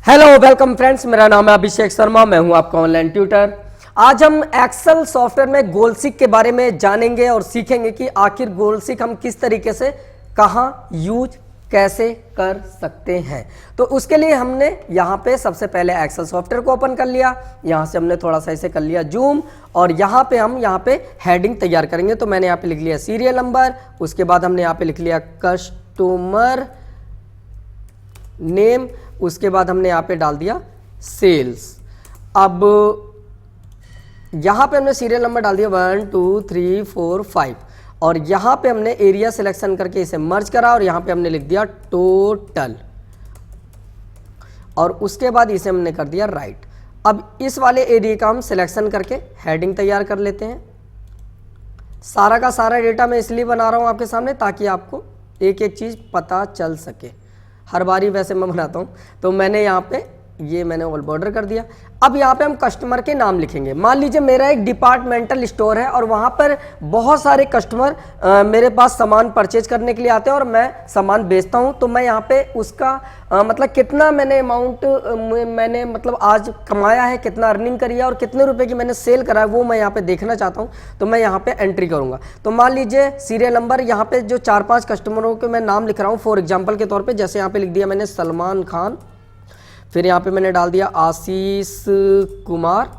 Hello welcome friends, मेरा नाम है अभिषेक शर्मा। मैं हूं आपका ऑनलाइन ट्यूटर। आज हम एक्सेल सॉफ्टवेयर में गोलसीक के बारे में जानेंगे और सीखेंगे कि आखिर गोलसीक हम किस तरीके से कहां यूज कैसे कर सकते हैं। तो उसके लिए हमने यहाँ पे सबसे पहले एक्सेल सॉफ्टवेयर को ओपन कर लिया। यहाँ से हमने थोड़ा सा इसे कर लिया जूम और यहाँ पे हम यहाँ पे हेडिंग तैयार करेंगे। तो मैंने यहाँ पे लिख लिया सीरियल नंबर, उसके बाद हमने यहाँ पे लिख लिया कस्टमर नेम, उसके बाद हमने यहाँ पे डाल दिया सेल्स। अब यहाँ पे हमने सीरियल नंबर डाल दिया 1 2 3 4 5 और यहाँ पे हमने एरिया सिलेक्शन करके इसे मर्ज करा और यहाँ पे हमने लिख दिया टोटल और उसके बाद इसे हमने कर दिया राइट। अब इस वाले एरिया का हम सिलेक्शन करके हेडिंग तैयार कर लेते हैं। सारा का सारा डेटा मैं इसलिए बना रहा हूँ आपके सामने ताकि आपको एक एक चीज़ पता चल सके। हर बारी वैसे मैं बनाता हूँ, तो मैंने यहाँ पे ये मैंने ऑल बॉर्डर कर दिया। अब यहाँ पे हम कस्टमर के नाम लिखेंगे। मान लीजिए मेरा एक डिपार्टमेंटल स्टोर है और वहाँ पर बहुत सारे कस्टमर मेरे पास सामान परचेज करने के लिए आते हैं और मैं सामान बेचता हूँ। तो मैं यहाँ पे उसका मतलब कितना मैंने अमाउंट मैंने मतलब आज कमाया है, कितना अर्निंग करी है और कितने रुपए की मैंने सेल करा है, वो मैं यहाँ पे देखना चाहता हूँ। तो मैं यहाँ पे एंट्री करूँगा। तो मान लीजिए सीरियल नंबर, यहाँ पे जो 4-5 कस्टमरों के मैं नाम लिख रहा हूँ फॉर एग्जाम्पल के तौर पर। जैसे यहाँ पे लिख दिया मैंने सलमान खान, फिर यहाँ पे मैंने डाल दिया आशीष कुमार,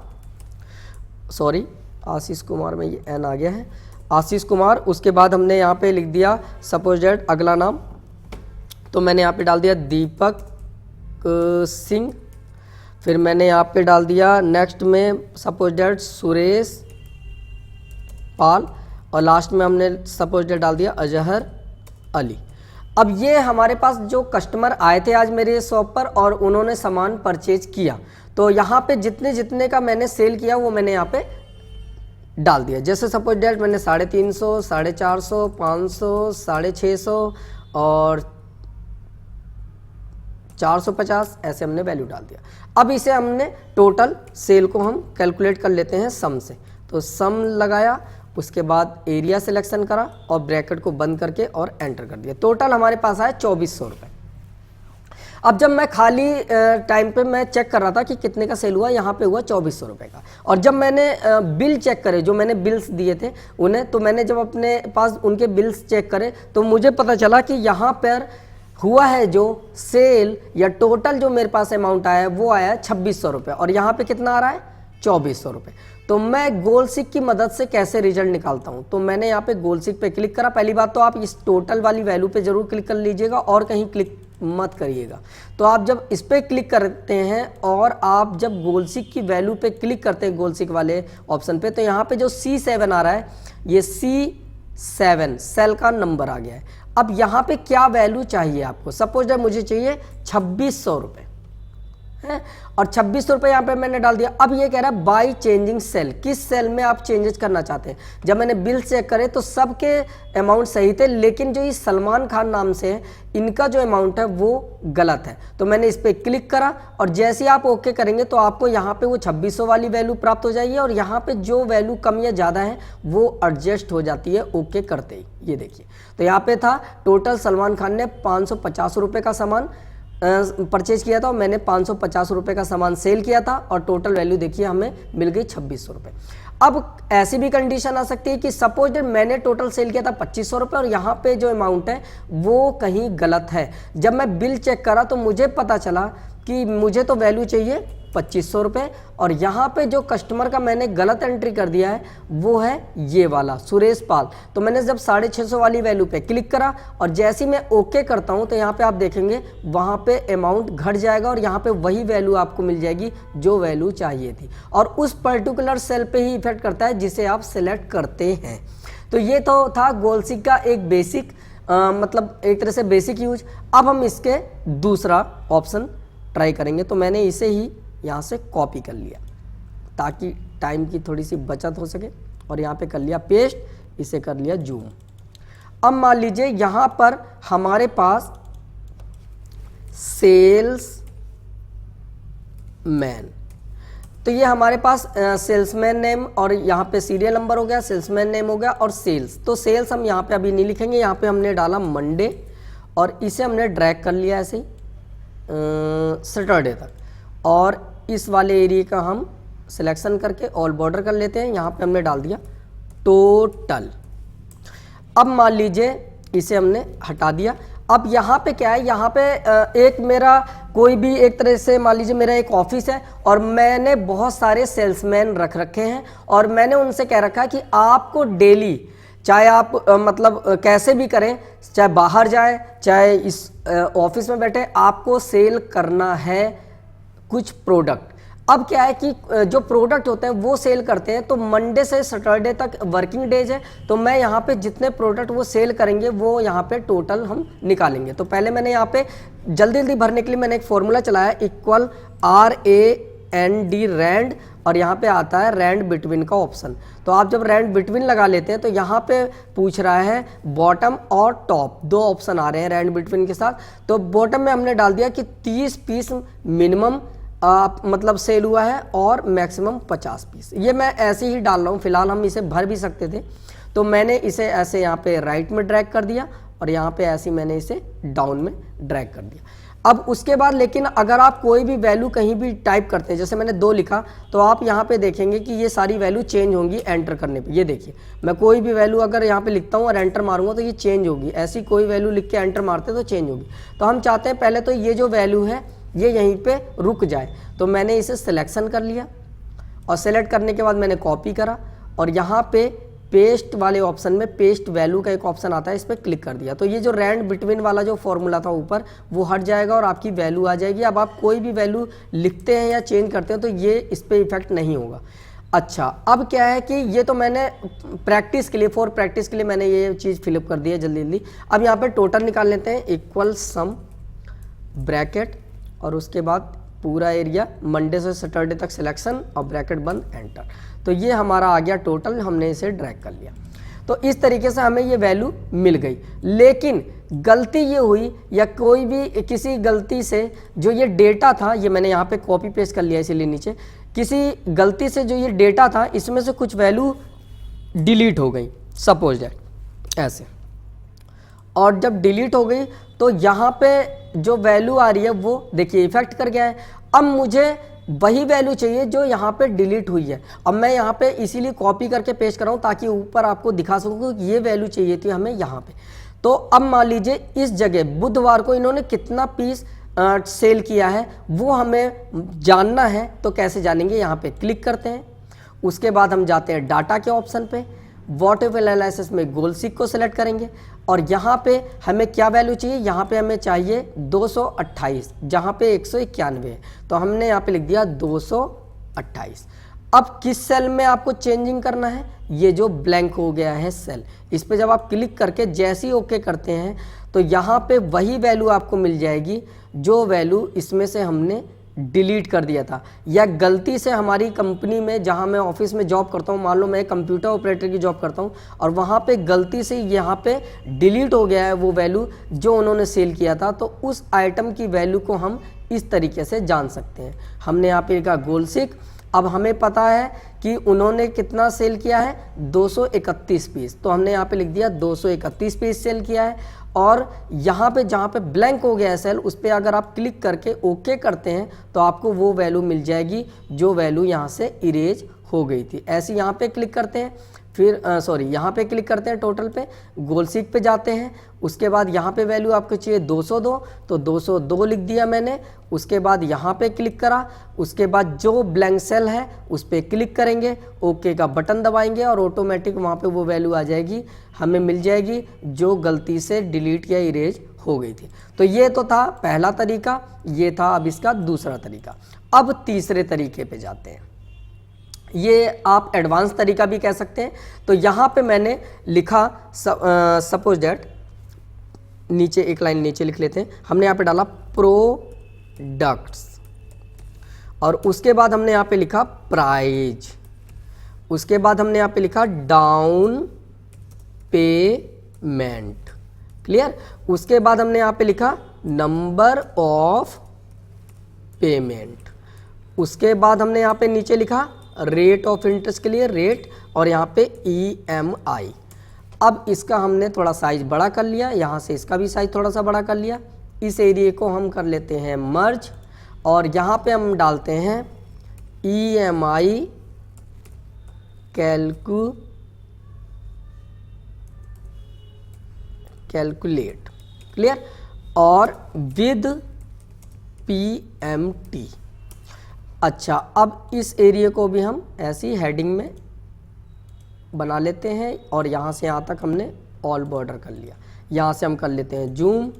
सॉरी आशीष कुमार में ये एन आ गया है, आशीष कुमार। उसके बाद हमने यहाँ पे लिख दिया सपोज डेट अगला नाम, तो मैंने यहाँ पे डाल दिया दीपक सिंह। फिर मैंने यहाँ पे डाल दिया नेक्स्ट में सपोज डेट सुरेश पाल और लास्ट में हमने सपोज डेट डाल दिया अजहर अली। अब ये हमारे पास जो कस्टमर आए थे आज मेरे शॉप पर और उन्होंने सामान परचेज किया, तो यहाँ पे जितने जितने का मैंने सेल किया वो मैंने यहाँ पे डाल दिया। जैसे सपोज डेट मैंने 350, 450, 500, 650 और 450 ऐसे हमने वैल्यू डाल दिया। अब इसे हमने टोटल सेल को हम कैलकुलेट कर लेते हैं सम से। तो सम लगाया, उसके बाद एरिया सिलेक्शन करा और ब्रैकेट को बंद करके और एंटर कर दिया। टोटल हमारे पास आया 2400 रुपये। अब जब मैं खाली टाइम पे मैं चेक कर रहा था कि कितने का सेल हुआ, यहाँ पे हुआ 2400 रुपये का। और जब मैंने बिल चेक करे, जो मैंने बिल्स दिए थे उन्हें, तो मैंने जब अपने पास उनके बिल्स चेक करे तो मुझे पता चला कि यहाँ पर हुआ है जो सेल या टोटल जो मेरे पास अमाउंट आया है वो आया है 2600 रुपये और यहाँ पे कितना आ रहा है 2400 रुपये। तो मैं गोलसीक की मदद से कैसे रिजल्ट निकालता हूँ, तो मैंने यहाँ पे गोलसीक पे क्लिक करा। पहली बात तो आप इस टोटल वाली वैल्यू पे जरूर क्लिक कर लीजिएगा और कहीं क्लिक मत करिएगा। तो आप जब इस पर क्लिक करते हैं और आप जब गोलसीक की वैल्यू पे क्लिक करते हैं गोलसीक वाले ऑप्शन पे, तो यहाँ पे जो C7 आ रहा है, ये C7 सेल का नंबर आ गया है। अब यहाँ पे क्या वैल्यू चाहिए आपको, सपोज मुझे चाहिए 2600 रुपये है और 2600 रुपये यहाँ पे मैंने डाल दिया। अब ये कह रहा है बाई चेंजिंग सेल, किस सेल में आप चेंजेस करना चाहते हैं। जब मैंने बिल चेक करे तो सबके अमाउंट सही थे, लेकिन जो ये सलमान खान नाम से है इनका जो अमाउंट है वो गलत है। तो मैंने इस पर क्लिक करा और जैसे आप ओके करेंगे तो आपको यहाँ पे वो 2600 वाली वैल्यू प्राप्त हो जाएगी और यहाँ पे जो वैल्यू कम या ज़्यादा है वो एडजस्ट हो जाती है ओके करते ही। ये देखिए, तो यहाँ पे था टोटल सलमान खान ने 550 रुपये का सामान परचेज किया था और मैंने 550 रुपये का सामान सेल किया था और टोटल वैल्यू देखिए हमें मिल गई 2600 रुपये। अब ऐसी भी कंडीशन आ सकती है कि सपोज मैंने टोटल सेल किया था 2500 रुपये और यहाँ पे जो अमाउंट है वो कहीं गलत है। जब मैं बिल चेक करा तो मुझे पता चला कि मुझे तो वैल्यू चाहिए 2500 रुपये और यहाँ पे जो कस्टमर का मैंने गलत एंट्री कर दिया है वो है ये वाला सुरेश पाल। तो मैंने जब 650 वाली वैल्यू पे क्लिक करा और जैसे ही मैं ओके करता हूँ तो यहाँ पे आप देखेंगे वहाँ पे अमाउंट घट जाएगा और यहाँ पे वही वैल्यू आपको मिल जाएगी जो वैल्यू चाहिए थी और उस पर्टिकुलर सेल पे ही इफेक्ट करता है जिसे आप सिलेक्ट करते हैं। तो ये तो था गोलसीक का एक बेसिक मतलब एक तरह से बेसिक यूज। अब हम इसके दूसरा ऑप्शन ट्राई करेंगे। तो मैंने इसे ही यहाँ से कॉपी कर लिया ताकि टाइम की थोड़ी सी बचत हो सके और यहाँ पे कर लिया पेस्ट, इसे कर लिया जूम। अब मान लीजिए यहाँ पर हमारे पास सेल्स मैन, तो ये हमारे पास सेल्समैन नेम और यहाँ पे सीरियल नंबर हो गया, सेल्समैन नेम हो गया और सेल्स। तो सेल्स हम यहाँ पे अभी नहीं लिखेंगे, यहाँ पे हमने डाला मंडे और इसे हमने ड्रैग कर लिया ऐसे ही सैटरडे तक। और इस वाले एरिया का हम सिलेक्शन करके ऑल बॉर्डर कर लेते हैं। यहाँ पे हमने डाल दिया टोटल। अब मान लीजिए इसे हमने हटा दिया। अब यहाँ पे क्या है, यहाँ पे एक मेरा कोई भी एक तरह से मान लीजिए मेरा एक ऑफिस है और मैंने बहुत सारे सेल्समैन रख रखे हैं और मैंने उनसे कह रखा है कि आपको डेली, चाहे आप मतलब कैसे भी करें, चाहे बाहर जाए चाहे इस ऑफिस में बैठे, आपको सेल करना है कुछ प्रोडक्ट। अब क्या है कि जो प्रोडक्ट होते हैं वो सेल करते हैं, तो मंडे से सैटरडे तक वर्किंग डेज है, तो मैं यहाँ पे जितने प्रोडक्ट वो सेल करेंगे वो यहाँ पे टोटल हम निकालेंगे। तो पहले मैंने यहाँ पे जल्दी जल्दी भरने के लिए मैंने एक फॉर्मूला चलाया, इक्वल RAND रैंड, और यहाँ पे आता है रैंड बिटवीन का ऑप्शन। तो आप जब रैंड बिटवीन लगा लेते हैं तो यहाँ पे पूछ रहा है बॉटम और टॉप, दो ऑप्शन आ रहे हैं रैंड बिटवीन के साथ। तो बॉटम में हमने डाल दिया कि 30 पीस मिनिमम मतलब सेल हुआ है और मैक्सिमम 50 पीस। ये मैं ऐसे ही डाल रहा हूँ, फिलहाल हम इसे भर भी सकते थे। तो मैंने इसे ऐसे यहाँ पे राइट में ड्रैग कर दिया और यहाँ पे ऐसे मैंने इसे डाउन में ड्रैग कर दिया। अब उसके बाद लेकिन अगर आप कोई भी वैल्यू कहीं भी टाइप करते हैं, जैसे मैंने 2 लिखा, तो आप यहाँ पे देखेंगे कि ये सारी वैल्यू चेंज होंगी एंटर करने पे। ये देखिए मैं कोई भी वैल्यू अगर यहाँ पे लिखता हूँ और एंटर मारूंगा तो ये चेंज होगी, ऐसी कोई वैल्यू लिख के एंटर मारते तो चेंज होगी। तो हम चाहते हैं पहले तो ये जो वैल्यू है ये यहीं पे रुक जाए। तो मैंने इसे सिलेक्शन कर लिया और सेलेक्ट करने के बाद मैंने कॉपी करा और यहाँ पे पेस्ट वाले ऑप्शन में पेस्ट वैल्यू का एक ऑप्शन आता है, इस पर क्लिक कर दिया। तो ये जो रैंड बिटवीन वाला जो फॉर्मूला था ऊपर वो हट जाएगा और आपकी वैल्यू आ जाएगी। अब आप कोई भी वैल्यू लिखते हैं या चेंज करते हैं तो ये इस पर इफेक्ट नहीं होगा। अच्छा, अब क्या है कि ये तो मैंने प्रैक्टिस के लिए, फॉर प्रैक्टिस के लिए मैंने ये चीज़ फिलअप कर दी है जल्दी जल्दी। अब यहाँ पर टोटल निकाल लेते हैं, इक्वल सम ब्रैकेट और उसके बाद पूरा एरिया मंडे से सैटरडे तक सिलेक्शन और ब्रैकेट बंद, एंटर। तो ये हमारा आ गया टोटल, हमने इसे ड्रैग कर लिया। तो इस तरीके से हमें ये वैल्यू मिल गई। लेकिन गलती ये हुई या कोई भी किसी गलती से जो ये डेटा था, ये मैंने यहाँ पे कॉपी पेस्ट कर लिया इसीलिए नीचे, किसी गलती से जो ये डेटा था इसमें से कुछ वैल्यू डिलीट हो गई, सपोज दैट ऐसे। और जब डिलीट हो गई तो यहाँ पे जो वैल्यू आ रही है वो देखिए इफेक्ट कर गया है। अब मुझे वही वैल्यू चाहिए जो यहाँ पे डिलीट हुई है। अब मैं यहाँ पे इसीलिए कॉपी करके पेस्ट कर रहा हूँ ताकि ऊपर आपको दिखा सकूँ कि ये वैल्यू चाहिए थी हमें यहाँ पे। तो अब मान लीजिए इस जगह बुधवार को इन्होंने कितना पीस सेल किया है वो हमें जानना है। तो कैसे जानेंगे, यहाँ पे क्लिक करते हैं, उसके बाद हम जाते हैं डाटा के ऑप्शन पे, वॉटएवर एनालिसिस में गोल सीक को सिलेक्ट करेंगे और यहाँ पे हमें क्या वैल्यू चाहिए, यहाँ पे हमें चाहिए 228, जहाँ पे 191 है। तो हमने यहाँ पे लिख दिया 228। अब किस सेल में आपको चेंजिंग करना है, ये जो ब्लैंक हो गया है सेल, इस पे जब आप क्लिक करके जैसे ही ओके करते हैं तो यहाँ पे वही वैल्यू आपको मिल जाएगी जो वैल्यू इसमें से हमने डिलीट कर दिया था। या गलती से हमारी कंपनी में, जहां मैं ऑफिस में जॉब करता हूं, मान लो मैं कंप्यूटर ऑपरेटर की जॉब करता हूं और वहां पे गलती से यहां पे डिलीट हो गया है वो वैल्यू जो उन्होंने सेल किया था, तो उस आइटम की वैल्यू को हम इस तरीके से जान सकते हैं। हमने यहाँ पे लिखा गोल सीक। अब हमें पता है कि उन्होंने कितना सेल किया है, 231 पीस। तो हमने यहाँ पे लिख दिया 231 पीस सेल किया है। और यहाँ पे जहाँ पे ब्लैंक हो गया है सेल, उस पर अगर आप क्लिक करके ओके करते हैं तो आपको वो वैल्यू मिल जाएगी जो वैल्यू यहाँ से इरेज हो गई थी। ऐसे यहाँ पे क्लिक करते हैं, फिर यहाँ पे क्लिक करते हैं टोटल पे, गोल सीक पे जाते हैं, उसके बाद यहाँ पे वैल्यू आपको चाहिए 202, तो 202 लिख दिया मैंने। उसके बाद यहाँ पे क्लिक करा, उसके बाद जो ब्लैंक सेल है उस पर क्लिक करेंगे, ओके का बटन दबाएंगे और ऑटोमेटिक वहाँ पे वो वैल्यू आ जाएगी, हमें मिल जाएगी जो गलती से डिलीट या इरेज हो गई थी। तो ये तो था पहला तरीका, ये था अब इसका दूसरा तरीका। अब तीसरे तरीके पे जाते हैं, ये आप एडवांस तरीका भी कह सकते हैं। तो यहाँ पे मैंने लिखा सपोज दैट, नीचे एक लाइन नीचे लिख लेते हैं, हमने यहाँ पे डाला प्रोडक्ट्स और उसके बाद हमने यहाँ पे लिखा प्राइज, उसके बाद हमने यहाँ पे लिखा डाउन पेमेंट, क्लियर। उसके बाद हमने यहाँ पे लिखा नंबर ऑफ पेमेंट, उसके बाद हमने यहाँ पे नीचे लिखा रेट ऑफ इंटरेस्ट के लिए रेट और यहाँ पे EMI। अब इसका हमने थोड़ा साइज बड़ा कर लिया, यहाँ से इसका भी साइज थोड़ा सा बड़ा कर लिया। इस एरिया को हम कर लेते हैं मर्ज और यहाँ पे हम डालते हैं EMI कैलकुलेट, क्लियर, और विद PMT। अच्छा, अब इस एरिया को भी हम ऐसी हेडिंग में बना लेते हैं और यहाँ से यहाँ तक हमने ऑल बॉर्डर कर लिया। यहाँ से हम कर लेते हैं जूम।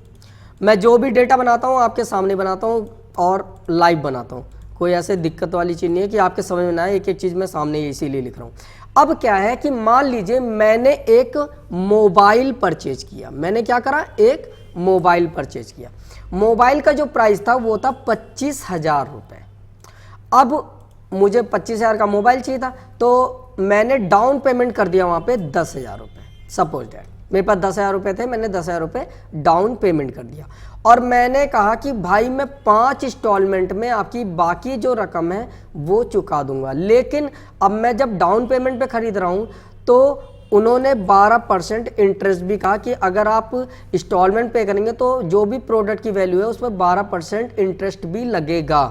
मैं जो भी डेटा बनाता हूँ आपके सामने बनाता हूँ और लाइव बनाता हूँ, कोई ऐसे दिक्कत वाली चीज़ नहीं है कि आपके समझ में ना आए, एक एक चीज़ मैं सामने इसीलिए लिख रहा हूँ। अब क्या है कि मान लीजिए मैंने एक मोबाइल परचेज किया, मैंने क्या करा, एक मोबाइल परचेज किया। मोबाइल का जो प्राइस था वो था 25,000 रुपये। अब मुझे 25,000 का मोबाइल चाहिए था, तो मैंने डाउन पेमेंट कर दिया वहाँ पे 10,000 रुपये। सपोज डैट मेरे पास 10,000 रुपये थे, मैंने 10,000 रुपये डाउन पेमेंट कर दिया और मैंने कहा कि भाई मैं 5 इंस्टॉलमेंट में आपकी बाकी जो रकम है वो चुका दूंगा। लेकिन अब मैं जब डाउन पेमेंट पे खरीद रहा हूँ तो उन्होंने 12% इंटरेस्ट भी कहा कि अगर आप इंस्टॉलमेंट पे करेंगे तो जो भी प्रोडक्ट की वैल्यू है उस पर 12% इंटरेस्ट भी लगेगा।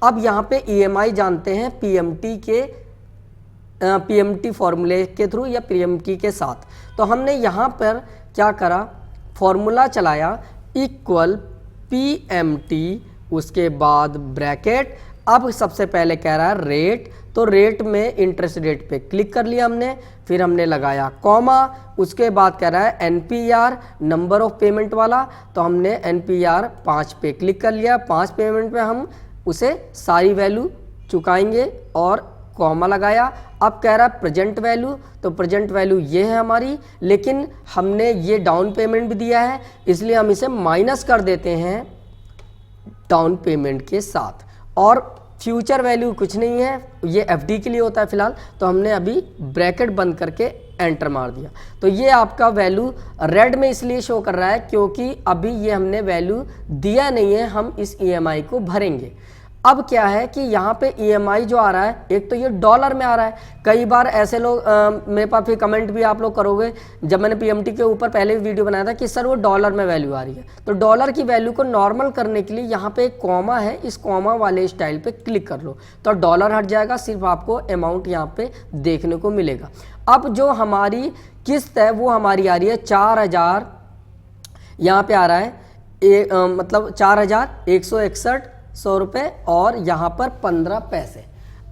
अब यहाँ पे EMI जानते हैं PMT फॉर्मूले के थ्रू या PMT के साथ। तो हमने यहाँ पर क्या करा, फॉर्मूला चलाया इक्वल PMT, उसके बाद ब्रैकेट। अब सबसे पहले कह रहा है रेट, तो रेट में इंटरेस्ट रेट पे क्लिक कर लिया हमने, फिर हमने लगाया कॉमा, उसके बाद कह रहा है NPR नंबर ऑफ पेमेंट वाला, तो हमने NPR 5 पे क्लिक कर लिया। 5 पेमेंट पे हम उसे सारी वैल्यू चुकाएंगे और कॉमा लगाया। अब कह रहा है प्रेजेंट वैल्यू, तो प्रेजेंट वैल्यू ये है हमारी, लेकिन हमने ये डाउन पेमेंट भी दिया है इसलिए हम इसे माइनस कर देते हैं डाउन पेमेंट के साथ। और फ्यूचर वैल्यू कुछ नहीं है, ये FD के लिए होता है फिलहाल, तो हमने अभी ब्रैकेट बंद करके एंटर मार दिया। तो ये आपका वैल्यू रेड में इसलिए शो कर रहा है क्योंकि अभी ये हमने वैल्यू दिया नहीं है, हम इस EMI को भरेंगे। अब क्या है कि यहाँ पे EMI जो आ रहा है, एक तो ये डॉलर में आ रहा है। कई बार ऐसे लोग मेरे पास फिर कमेंट भी आप लोग करोगे, जब मैंने PMT के ऊपर पहले भी वीडियो बनाया था कि सर वो डॉलर में वैल्यू आ रही है। तो डॉलर की वैल्यू को नॉर्मल करने के लिए यहाँ पे एक कॉमा है, इस कॉमा वाले स्टाइल पे क्लिक कर लो तो डॉलर हट जाएगा, सिर्फ आपको अमाउंट यहाँ पे देखने को मिलेगा। अब जो हमारी किस्त है वो हमारी आ रही है 4,000, यहाँ पे आ रहा है मतलब 4,161 रुपये और यहाँ पर 15 पैसे।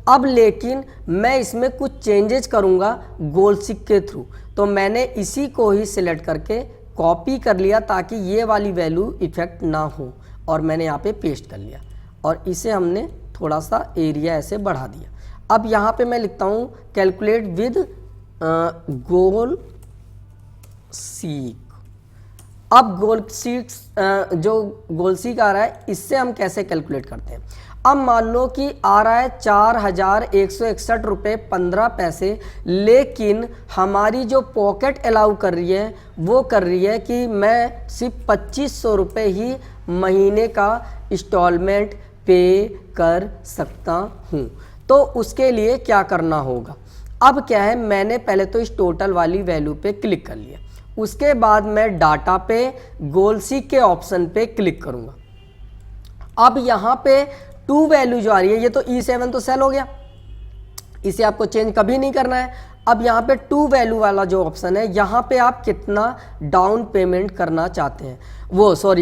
अब लेकिन मैं इसमें कुछ चेंजेज करूँगा गोलसीक के थ्रू, तो मैंने इसी को ही सिलेक्ट करके कॉपी कर लिया ताकि ये वाली वैल्यू इफेक्ट ना हो, और मैंने यहाँ पे पेस्ट कर लिया और इसे हमने थोड़ा सा एरिया ऐसे बढ़ा दिया। अब यहाँ पे मैं लिखता हूँ कैलकुलेट विद गोल सीक। अब गोल सीक जो गोल सीक आ रहा है इससे हम कैसे कैलकुलेट करते हैं। अब मान लो कि आ रहा है 4,161 रुपये 15 पैसे, लेकिन हमारी जो पॉकेट अलाउ कर रही है वो कर रही है कि मैं सिर्फ 2,500 रुपये ही महीने का इंस्टॉलमेंट पे कर सकता हूँ। तो उसके लिए क्या करना होगा, अब क्या है, मैंने पहले तो इस टोटल वाली वैल्यू पे क्लिक कर लिया, उसके बाद मैं डाटा पे गोलसीक के ऑप्शन पे क्लिक करूंगा। अब यहाँ पे टू वैल्यू जो आ रही है, ये तो E7 तो सेल हो गया, इसे आपको चेंज कभी नहीं करना है। अब यहाँ पे टू वैल्यू वाला जो ऑप्शन है, यहाँ पे आप कितना डाउन पेमेंट करना चाहते हैं,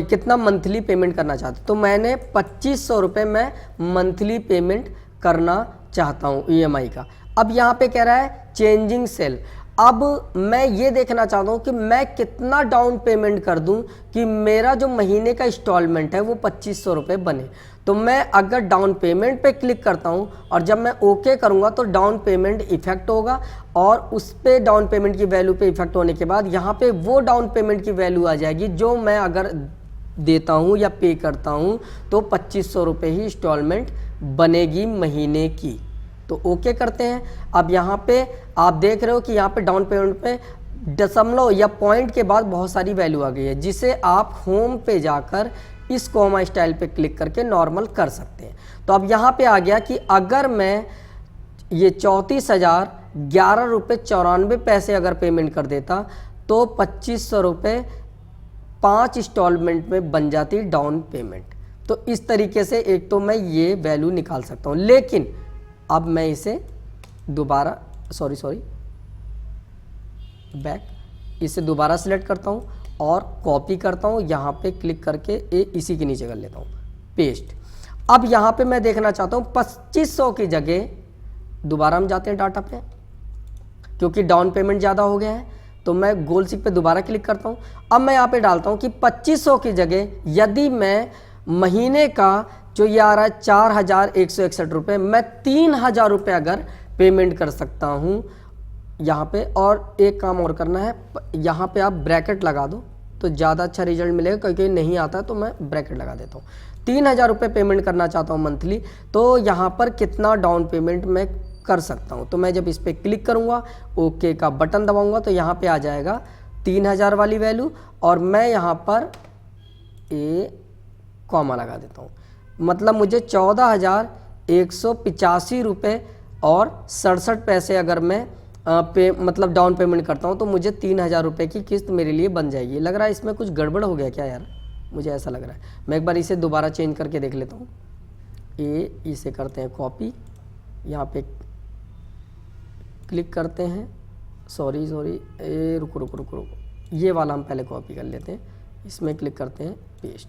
कितना मंथली पेमेंट करना चाहते हैं। तो मैंने 2,500 रुपये मैं मंथली पेमेंट करना चाहता हूँ EMI का। अब यहाँ पे कह रहा है चेंजिंग सेल। अब मैं ये देखना चाहता हूँ कि मैं कितना डाउन पेमेंट कर दूँ कि मेरा जो महीने का इंस्टॉलमेंट है वो 2,500 रुपये बने। तो मैं अगर डाउन पेमेंट पे क्लिक करता हूँ और जब मैं ओके करूँगा तो डाउन पेमेंट इफेक्ट होगा, और उस पे डाउन पेमेंट की वैल्यू पे इफेक्ट होने के बाद यहाँ पे वो डाउन पेमेंट की वैल्यू आ जाएगी जो मैं अगर देता हूँ या पे करता हूँ तो 2,500 रुपये ही इंस्टॉलमेंट बनेगी महीने की। तो ओके करते हैं। अब यहाँ पे आप देख रहे हो कि यहाँ पे डाउन पेमेंट पे दशमलव या पॉइंट के बाद बहुत सारी वैल्यू आ गई है, जिसे आप होम पे जाकर इस कॉमा स्टाइल पे क्लिक करके नॉर्मल कर सकते हैं। तो अब यहाँ पे आ गया कि अगर मैं ये 34,011 रुपये 94 पैसे अगर पेमेंट कर देता तो 2,500 रुपये 5 इंस्टॉलमेंट में बन जाती डाउन पेमेंट। तो इस तरीके से एक तो मैं ये वैल्यू निकाल सकता हूँ, लेकिन अब मैं इसे दोबारा इसे दोबारा सिलेक्ट करता हूँ और कॉपी करता हूँ, यहाँ पे क्लिक करके इसी के नीचे कर लेता हूँ पेस्ट। अब यहाँ पे मैं देखना चाहता हूँ 2500 की जगह, दोबारा हम जाते हैं डाटा पे, क्योंकि डाउन पेमेंट ज़्यादा हो गया है, तो मैं गोल सीक पे दोबारा क्लिक करता हूँ। अब मैं यहाँ पे डालता हूँ कि 2500 की जगह यदि मैं महीने का जो ये आ रहा है 4161 रुपये, मैं 3000 रुपये अगर पेमेंट कर सकता हूँ यहाँ पे। और एक काम और करना है, यहाँ पे आप ब्रैकेट लगा दो तो ज़्यादा अच्छा रिजल्ट मिलेगा, क्योंकि नहीं आता तो मैं ब्रैकेट लगा देता हूँ। 3000 रुपये पेमेंट करना चाहता हूँ मंथली, तो यहाँ पर कितना डाउन पेमेंट मैं कर सकता हूँ। तो मैं जब इस पर क्लिक करूँगा, ओके का बटन दबाऊँगा, तो यहाँ पे आ जाएगा 3000 वाली वैल्यू, और मैं यहाँ पर कॉमा लगा देता हूँ। मतलब मुझे 14,185 रुपये और 67 पैसे अगर मैं मतलब डाउन पेमेंट करता हूँ, तो मुझे 3000 रुपये की किस्त मेरे लिए बन जाएगी। लग रहा है इसमें कुछ गड़बड़ हो गया क्या यार, मुझे ऐसा लग रहा है। मैं एक बार इसे दोबारा चेंज करके देख लेता हूँ। इसे करते हैं कॉपी, यहाँ पे क्लिक करते हैं, रुको, ये वाला हम पहले कॉपी कर लेते हैं, इसमें क्लिक करते हैं पेस्ट,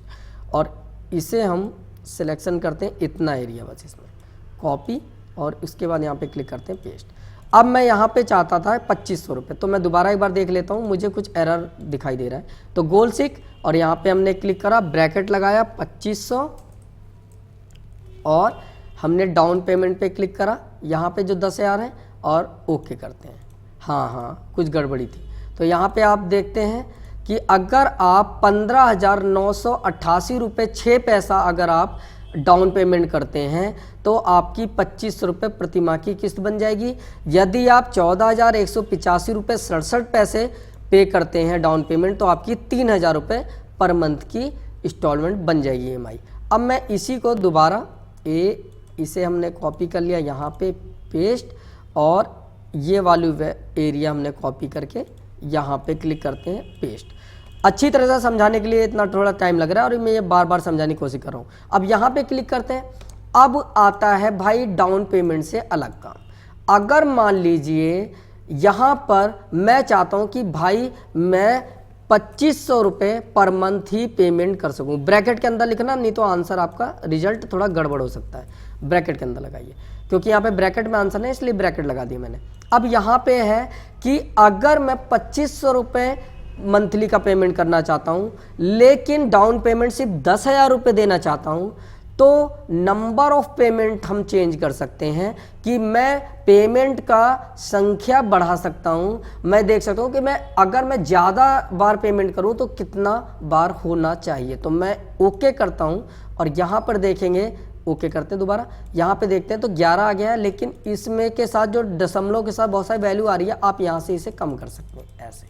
और इसे हम सिलेक्शन करते हैं इतना एरिया बस, इसमें कॉपी, और उसके बाद यहाँ पे क्लिक करते हैं पेस्ट। अब मैं यहाँ पे चाहता था 2500 रुपये, तो मैं दोबारा एक बार देख लेता हूँ, मुझे कुछ एरर दिखाई दे रहा है। तो गोल सीक, और यहाँ पे हमने क्लिक करा, ब्रैकेट लगाया 2500, और हमने डाउन पेमेंट पे क्लिक करा, यहाँ पे जो 10,000 है, और ओके करते हैं। हाँ कुछ गड़बड़ी थी। तो यहाँ पे आप देखते हैं कि अगर आप 15,988 रुपये 6 पैसा अगर आप डाउन पेमेंट करते हैं, तो आपकी 2500 रुपये प्रति माह की किस्त बन जाएगी। यदि आप 14,185 रुपये 67 पैसे पे करते हैं डाउन पेमेंट, तो आपकी 3000 रुपये पर मंथ की इंस्टॉलमेंट बन जाएगी EMI। अब मैं इसी को दोबारा इसे हमने कॉपी कर लिया, यहाँ पे पेस्ट, और ये वाली एरिया हमने कॉपी करके यहाँ पे क्लिक करते हैं पेस्ट। अच्छी तरह से समझाने के लिए इतना थोड़ा टाइम लग रहा है, और मैं ये बार बार समझाने की कोशिश कर रहा हूँ। अब यहाँ पे क्लिक करते हैं, अब आता है भाई डाउन पेमेंट से अलग काम। अगर मान लीजिए यहाँ पर मैं चाहता हूँ कि भाई मैं 2500 रुपये पर मंथ ही पेमेंट कर सकूँ, ब्रैकेट के अंदर लिखना, नहीं तो आंसर आपका रिजल्ट थोड़ा गड़बड़ हो सकता है। ब्रैकेट के अंदर लगाइए, क्योंकि यहाँ पे ब्रैकेट में आंसर नहीं, इसलिए ब्रैकेट लगा दिया मैंने। अब यहाँ पे है कि अगर मैं 2500 रुपये मंथली का पेमेंट करना चाहता हूँ, लेकिन डाउन पेमेंट सिर्फ 10,000 रुपये देना चाहता हूँ, तो नंबर ऑफ पेमेंट हम चेंज कर सकते हैं कि मैं पेमेंट का संख्या बढ़ा सकता हूँ। मैं देख सकता हूँ कि अगर मैं ज़्यादा बार पेमेंट करूँ तो कितना बार होना चाहिए। तो मैं ओके करता हूँ, और यहाँ पर देखेंगे, ओके करते हैं दोबारा, यहाँ पे देखते हैं तो 11 आ गया है, लेकिन इसमें के साथ जो दशमलव के साथ बहुत सारी वैल्यू आ रही है, आप यहाँ से इसे कम कर सकते हैं ऐसे।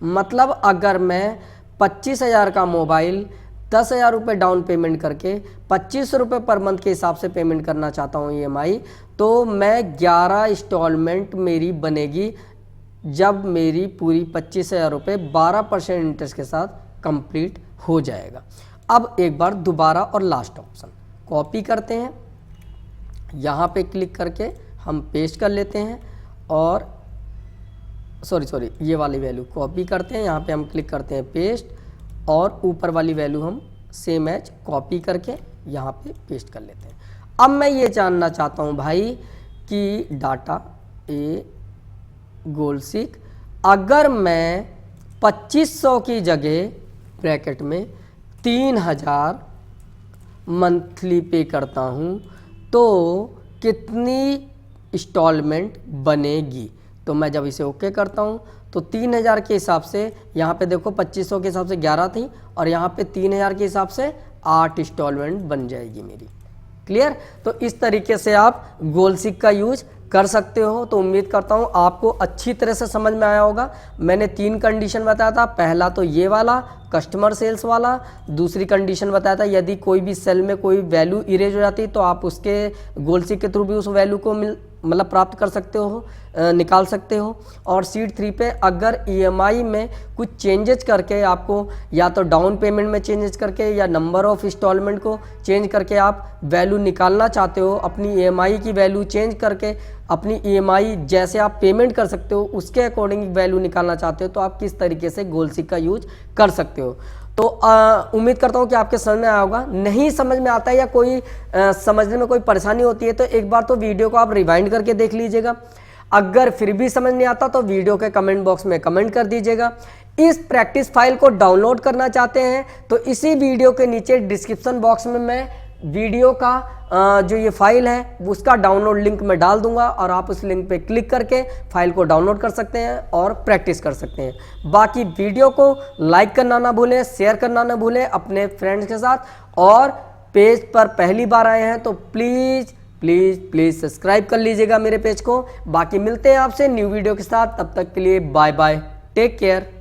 मतलब अगर मैं 25,000 का मोबाइल 10,000 रुपये डाउन पेमेंट करके 2500 रुपये पर मंथ के हिसाब से पेमेंट करना चाहता हूँ EMI, तो मैं 11 इंस्टॉलमेंट मेरी बनेगी जब मेरी पूरी 25,000 रुपये 12% इंटरेस्ट के साथ कंप्लीट हो जाएगा। अब एक बार दोबारा और लास्ट ऑप्शन कॉपी करते हैं, यहाँ पे क्लिक करके हम पेस्ट कर लेते हैं, और ये वाली वैल्यू कॉपी करते हैं, यहाँ पे हम क्लिक करते हैं पेस्ट, और ऊपर वाली वैल्यू हम सेम एज कॉपी करके यहाँ पे पेस्ट कर लेते हैं। अब मैं ये जानना चाहता हूँ भाई कि डाटा गोल सीक, अगर मैं 2500 की जगह ब्रैकेट में 3000 मंथली पे करता हूँ, तो कितनी इंस्टॉलमेंट बनेगी। तो मैं जब इसे ओके करता हूँ, तो 3000 के हिसाब से, यहाँ पे देखो 2500 के हिसाब से 11 थी, और यहाँ पे 3000 के हिसाब से 8 इंस्टॉलमेंट बन जाएगी मेरी। क्लियर। तो इस तरीके से आप गोल सीक का यूज कर सकते हो। तो उम्मीद करता हूँ आपको अच्छी तरह से समझ में आया होगा। मैंने 3 कंडीशन बताया था। पहला तो ये वाला कस्टमर सेल्स वाला, दूसरी कंडीशन बताया था यदि कोई भी सेल में कोई वैल्यू इरेज हो जाती है तो आप उसके गोल सीक के थ्रू भी उस वैल्यू को मतलब प्राप्त कर सकते हो, निकाल सकते हो। और शीट 3 पे अगर ईएमआई में कुछ चेंजेस करके आपको या तो डाउन पेमेंट में चेंजेस करके या नंबर ऑफ इंस्टॉलमेंट को चेंज करके आप वैल्यू निकालना चाहते हो, अपनी ईएमआई की वैल्यू चेंज करके अपनी ईएमआई जैसे आप पेमेंट कर सकते हो उसके अकॉर्डिंग वैल्यू निकालना चाहते हो, तो आप किस तरीके से गोलसीक का यूज कर सकते हो। तो उम्मीद करता हूँ कि आपके समझ में आया होगा। नहीं समझ में आता है या कोई समझने में कोई परेशानी होती है तो एक बार तो वीडियो को आप रिवाइंड करके देख लीजिएगा। अगर फिर भी समझ नहीं आता तो वीडियो के कमेंट बॉक्स में कमेंट कर दीजिएगा। इस प्रैक्टिस फाइल को डाउनलोड करना चाहते हैं तो इसी वीडियो के नीचे डिस्क्रिप्शन बॉक्स में मैं वीडियो का जो ये फाइल है उसका डाउनलोड लिंक मैं डाल दूंगा और आप उस लिंक पे क्लिक करके फाइल को डाउनलोड कर सकते हैं और प्रैक्टिस कर सकते हैं। बाकी वीडियो को लाइक करना ना भूलें, शेयर करना ना भूलें अपने फ्रेंड्स के साथ, और पेज पर पहली बार आए हैं तो प्लीज़ प्लीज़ प्लीज़ सब्सक्राइब कर लीजिएगा मेरे पेज को। बाकी मिलते हैं आपसे न्यू वीडियो के साथ, तब तक के लिए बाय बाय, टेक केयर।